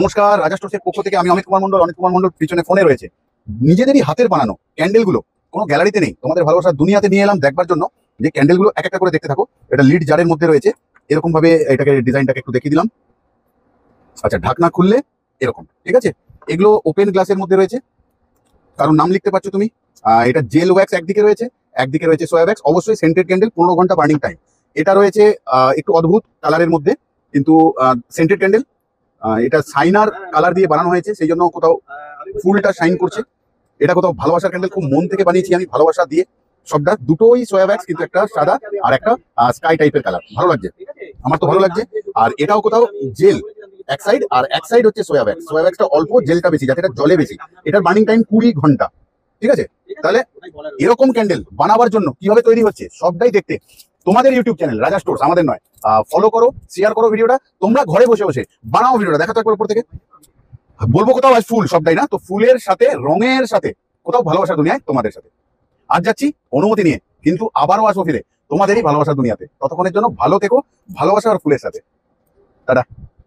নমস্কার, রাজা স্টোর্সের পক্ষ থেকে আমি অমিত কুমার মন্ডল পিছনে ফোনে রয়েছে। নিজেদেরই হাতের বানানো ক্যান্ডেলগুলো কোনো গ্যালারিতে নেই, তোমাদের ভালোবাসার দুনিয়াতে নিয়ে এলাম দেখবার জন্য। যে ক্যান্ডেলগুলো এক একটা করে দেখতে থাকো। এটা লিড জারের মধ্যে রয়েছে, এরকম ভাবে এটাকে ডিজাইনটাকে একটু দেখিয়ে দিলাম। আচ্ছা, ঢাকনা খুললে এরকম, ঠিক আছে। এগুলো ওপেন গ্লাসের মধ্যে রয়েছে, কারণ নাম লিখতে পারছো তুমি। এটা জেল ওয়্যাক্স একদিকে রয়েছে, একদিকে রয়েছে সোয়া ওয়্যাক্স। অবশ্যই সেন্টেড ক্যান্ডেল, 15 ঘন্টা বার্নিং টাইম। এটা রয়েছে একটু অদ্ভুত কালারের মধ্যে, কিন্তু সেন্টেড ক্যান্ডেল। এটা শাইনার কালার দিয়ে বানানো হয়েছে, সেই জন্য কোথাও ফুলটা শাইন করছে। এটা কোথাও ভালোবাসার ক্যান্ডেল, খুব মন থেকে বানিয়েছি আমি, ভালোবাসা দিয়ে। সবটা দুটোই সোয়া ওয়্যাক্স, কিন্তু একটা সাদা আর একটা স্কাই টাইপের কালার। ভালো লাগছে, আমার তো ভালো লাগছে। আর এটাও কোথাও জেল এক সাইড, আর এক সাইড হচ্ছে সোয়া ওয়্যাক্স। সোয়া ওয়্যাক্সটা অল্প, জেলটা বেশি, যাতে এটা জলে বেশি। এটার বার্নিং টাইম 20 ঘন্টা, ঠিক আছে। তাহলে এরকম ক্যান্ডেল বানাবার জন্য কিভাবে তৈরি হচ্ছে সবটাই দেখতে তোমাদের ইউটিউব চ্যানেল রাজা স্টোর্স, আমাদের নয়, ফলো করো, শেয়ার করো ভিডিওটা। তোমরা ঘরে বসে বসে বানাও ভিডিওটা, দেখা তো একবার উপর থেকে। বলবো কোথাও আজ ফুল সবটাই না তো, ফুলের সাথে রঙের সাথে কোথাও ভালোবাসার দুনিয়ায় তোমাদের সাথে। আজ যাচ্ছি অনুমতি নিয়ে, কিন্তু আবারও আসবো ফিরে তোমাদেরই ভালোবাসার দুনিয়াতে। ততক্ষণের জন্য ভালো থেকো, ভালোবাসা আর ফুলের সাথে। টাটা।